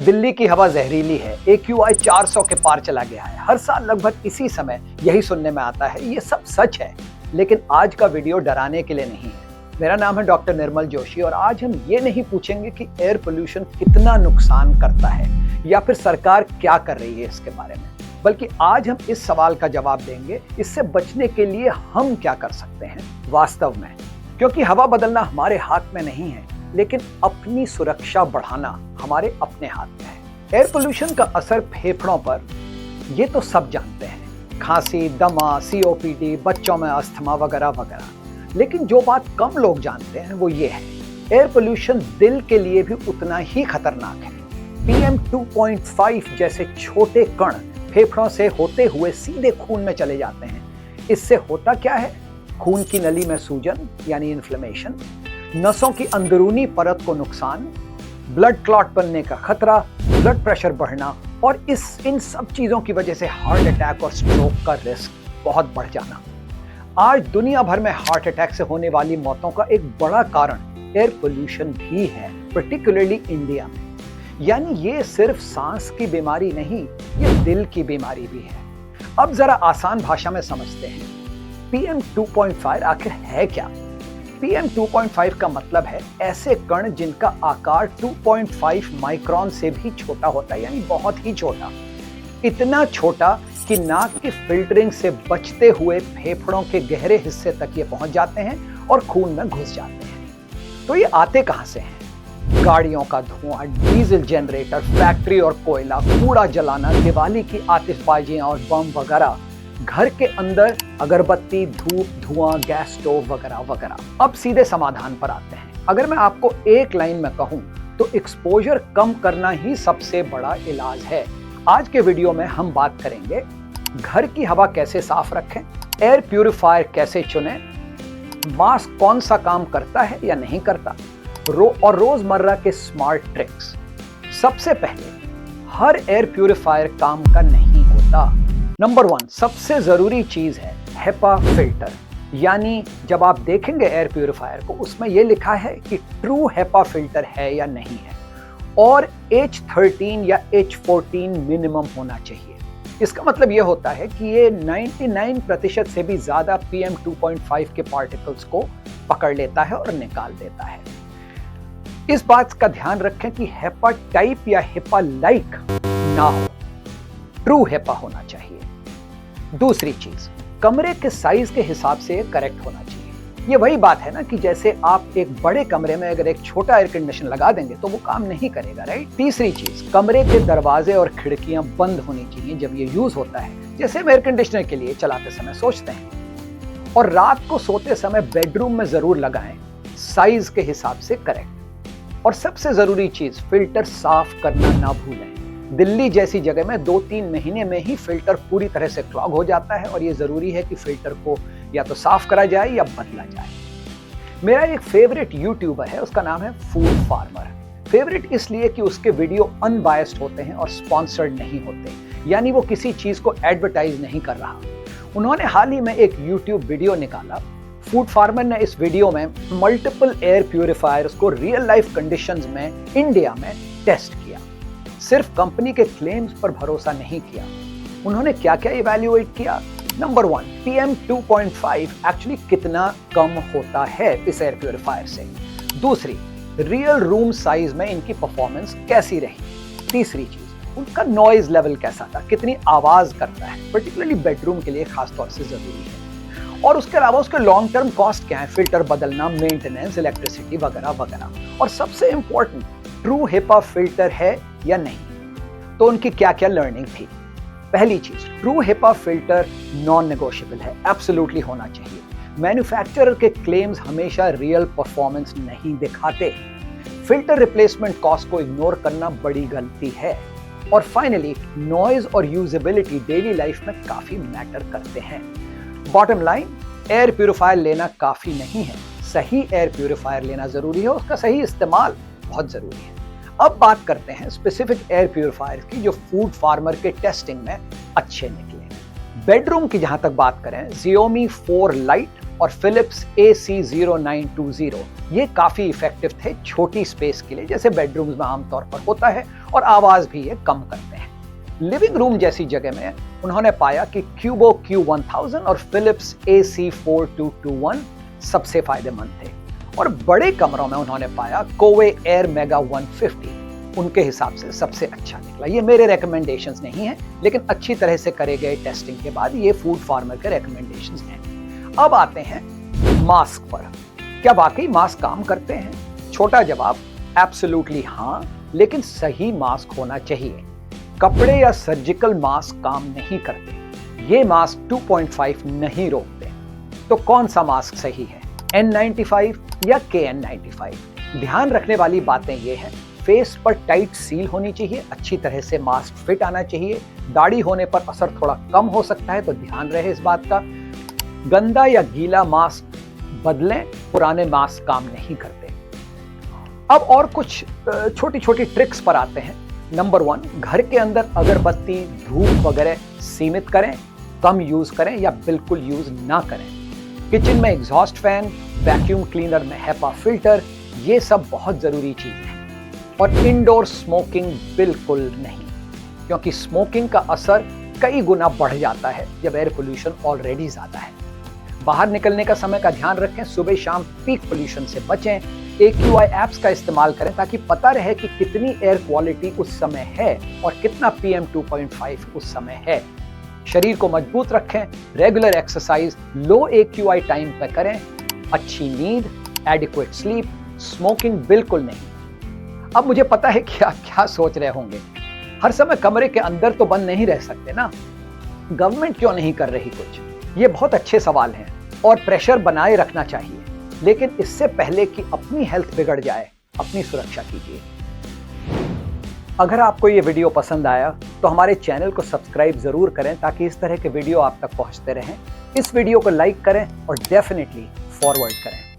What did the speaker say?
दिल्ली की हवा जहरीली है, AQI 400 के पार चला गया है। हर साल लगभग इसी समय यही सुनने में आता है। ये सब सच है, लेकिन आज का वीडियो डराने के लिए नहीं है। मेरा नाम है डॉक्टर निर्मल जोशी और आज हम ये नहीं पूछेंगे कि एयर पोल्यूशन कितना नुकसान करता है या फिर सरकार क्या कर रही है इसके बारे में, बल्कि आज हम इस सवाल का जवाब देंगे, इससे बचने के लिए हम क्या कर सकते हैं वास्तव में। क्योंकि हवा बदलना हमारे हाथ में नहीं है, लेकिन अपनी सुरक्षा बढ़ाना हमारे अपने हाथ में है। एयर पोल्यूशन का असर फेफड़ों पर ये तो सब जानते हैं, खांसी, दमा, COPD, बच्चों में अस्थमा वगैरह वगैरह। लेकिन जो बात कम लोग जानते हैं वो ये है, एयर पोल्यूशन दिल के लिए भी उतना ही खतरनाक है। PM 2.5 जैसे छोटे कण फेफड़ों से होते हुए सीधे खून में चले जाते हैं। इससे होता क्या है? खून की नली में सूजन यानी इन्फ्लेमेशन, नसों की अंदरूनी परत को नुकसान, ब्लड क्लॉट बनने का खतरा, ब्लड प्रेशर बढ़ना और इन सब चीजों की वजह से हार्ट अटैक और स्ट्रोक का रिस्क बहुत बढ़ जाना। आज दुनिया भर में हार्ट अटैक से होने वाली मौतों का एक बड़ा कारण एयर पोल्यूशन भी है, पर्टिकुलरली इंडिया में। यानी ये सिर्फ सांस की बीमारी नहीं, ये दिल की बीमारी भी है। अब जरा आसान भाषा में समझते हैं, PM 2.5 आखिर है क्या? PM 2.5 का मतलब है ऐसे कण जिनका आकार 2.5 माइक्रोन से भी छोटा होता है, यानी बहुत ही छोटा। इतना छोटा कि नाक की फिल्टरिंग से बचते हुए फेफड़ों के गहरे हिस्से तक ये पहुंच जाते हैं और खून में घुस जाते हैं। तो ये आते कहां से हैं? गाड़ियों का धुआं, डीजल जनरेटर, फैक्ट्री और कोयला, कूड़ा जलाना, दिवाली की आतिशबाजियां और बम वगैरह, घर के अंदर अगरबत्ती, धूप, धुआं, गैस स्टोव वगैरह वगैरह। अब सीधे समाधान पर आते हैं। अगर मैं आपको एक लाइन में कहूं तो एक्सपोजर कम करना ही सबसे बड़ा इलाज है। आज के वीडियो में हम बात करेंगे घर की हवा कैसे साफ रखें, एयर प्यूरिफायर कैसे चुनें, मास्क कौन सा काम करता है या नहीं करता, और रोजमर्रा के स्मार्ट ट्रिक्स। सबसे पहले, हर एयर प्यूरिफायर काम का नहीं होता। नंबर 1 सबसे जरूरी चीज है HEPA फिल्टर। यानी जब आप देखेंगे एयर प्यूरिफायर को, उसमें यह लिखा है कि ट्रू HEPA फिल्टर है या नहीं है, और H13 या H14 मिनिमम होना चाहिए। इसका मतलब यह होता है कि ये 99% से भी ज्यादा PM 2.5 के पार्टिकल्स को पकड़ लेता है और निकाल देता है। इस बात का ध्यान रखें कि HEPA टाइप या HEPA लाइक ना हो, ट्रू HEPA होना चाहिए। दूसरी चीज, कमरे के साइज के हिसाब से करेक्ट होना चाहिए। ये वही बात है ना कि जैसे आप एक बड़े कमरे में अगर एक छोटा एयर कंडीशन लगा देंगे तो वो काम नहीं करेगा, राइट? तीसरी चीज, कमरे के दरवाजे और खिड़कियां बंद होनी चाहिए जब ये यूज होता है, जैसे हम एयर कंडीशनर के लिए चलाते समय सोचते हैं। और रात को सोते समय बेडरूम में जरूर लगाएं, साइज के हिसाब से करेक्ट। और सबसे जरूरी चीज, फिल्टर साफ करना ना भूलें। दिल्ली जैसी जगह में 2-3 महीने में ही फिल्टर पूरी तरह से क्लॉग हो जाता है और ये जरूरी है कि फिल्टर को या तो साफ करा जाए या बदला जाए। मेरा एक फेवरेट यूट्यूबर है, उसका नाम है फूड फार्मर। फेवरेट इसलिए कि उसके वीडियो अनबायस्ड होते हैं और स्पॉन्सर्ड नहीं होते, यानी वो किसी चीज को एडवर्टाइज नहीं कर रहा। उन्होंने हाल ही में एक यूट्यूब वीडियो निकाला। फूड फार्मर ने इस वीडियो में मल्टीपल एयर प्यूरिफायर्स को रियल लाइफ कंडीशंस में इंडिया में टेस्ट किया। सिर्फ कंपनी के क्लेम्स पर भरोसा नहीं किया। उन्होंने क्या क्या इवैल्यूएट किया? नंबर 1, PM 2.5 एक्चुअली कितना कम होता है इस एयर प्यूरिफायर से। दूसरी, रियल रूम साइज में इनकी परफॉर्मेंस कैसी रही। तीसरी चीज, उनका नॉइज लेवल कैसा था, कितनी आवाज करता है, पर्टिकुलरली बेडरूम के लिए खासतौर से जरूरी है। और उसके अलावा उसके लॉन्ग टर्म कॉस्ट क्या है, फिल्टर बदलना, मेंटेनेंस, इलेक्ट्रिसिटी वगैरह वगैरह। और सबसे इंपॉर्टेंट, ट्रू HEPA फिल्टर है या नहीं। तो उनकी क्या क्या लर्निंग थी? पहली चीज, true HEPA filter non negotiable है, एब्सोल्युटली होना चाहिए। मैन्युफैक्चरर के क्लेम्स हमेशा रियल परफॉर्मेंस नहीं दिखाते। फिल्टर रिप्लेसमेंट कॉस्ट को इग्नोर करना बड़ी गलती है। और फाइनली, नॉइज और यूजेबिलिटी डेली लाइफ में काफी मैटर करते हैं। बॉटम लाइन, एयर प्यूरिफायर लेना काफी नहीं है, सही एयर प्यूरिफायर लेना जरूरी है, उसका सही इस्तेमाल बहुत जरूरी है। अब बात करते हैं स्पेसिफिक एयर प्यूरिफायर की जो फूड फार्मर के टेस्टिंग में अच्छे निकले। बेडरूम की जहां तक बात करें, Xiaomi 4 Lite और फिलिप्स AC0920 ये काफी इफेक्टिव थे छोटी स्पेस के लिए, जैसे बेडरूम्स में आमतौर पर होता है, और आवाज भी ये कम करते हैं। लिविंग रूम जैसी जगह में उन्होंने पाया कि क्यूबो Q1000 और फिलिप्स AC4221 सबसे फायदेमंद थे, और बड़े कमरों में उन्होंने पाया कोवे एयर मेगा 150 उनके हिसाब से सबसे अच्छा निकला। ये मेरे रिकमेंडेशंस नहीं है, लेकिन अच्छी तरह से करे गए टेस्टिंग के बाद ये फूड फार्मर के रिकमेंडेशंस हैं। अब आते हैं मास्क पर। क्या वाकई मास्क काम करते हैं? छोटा जवाब एब्सोल्युटली हाँ, लेकिन सही मास्क होना चाहिए। कपड़े या सर्जिकल मास्क काम नहीं करते। ये मास्क 2.5 नहीं रोकते। तो कौन सा मास्क सही है, N95 या KN95? ध्यान रखने वाली बातें ये हैं, फेस पर टाइट सील होनी चाहिए, अच्छी तरह से मास्क फिट आना चाहिए, दाढ़ी होने पर असर थोड़ा कम हो सकता है, तो ध्यान रहे इस बात का। गंदा या गीला मास्क बदलें, पुराने मास्क काम नहीं करते। अब और कुछ छोटी छोटी ट्रिक्स पर आते हैं। नंबर 1, घर के अंदर अगरबत्ती, धूप वगैरह सीमित करें, कम यूज करें या बिल्कुल यूज ना करें। किचन में एग्जॉस्ट फैन, वैक्यूम क्लीनर में HEPA फिल्टर, ये सब बहुत जरूरी चीजें हैं। और इंडोर स्मोकिंग बिल्कुल नहीं, क्योंकि स्मोकिंग का असर कई गुना बढ़ जाता है जब एयर पोल्यूशन ऑलरेडी ज्यादा है। बाहर निकलने का समय का ध्यान रखें, सुबह शाम पीक पोल्यूशन से बचें। AQI ऐप्स का इस्तेमाल करें ताकि पता रहे कि कितनी एयर क्वालिटी उस समय है और कितना PM 2.5 उस समय है। शरीर को मजबूत रखें, रेगुलर एक्सरसाइज, लो AQI टाइम पर करें, अच्छी नींद, एडिक्वेट स्लीप, स्मोकिंग बिल्कुल नहीं। अब मुझे पता है कि आप क्या सोच रहे होंगे, हर समय कमरे के अंदर तो बंद नहीं रह सकते ना, गवर्नमेंट क्यों नहीं कर रही कुछ? ये बहुत अच्छे सवाल हैं और प्रेशर बनाए रखना चाहिए, लेकिन इससे पहले कि अपनी हेल्थ बिगड़ जाए, अपनी सुरक्षा कीजिए। अगर आपको ये वीडियो पसंद आया तो हमारे चैनल को सब्सक्राइब जरूर करें ताकि इस तरह के वीडियो आप तक पहुंचते रहें। इस वीडियो को लाइक करें और डेफिनेटली फॉरवर्ड करें।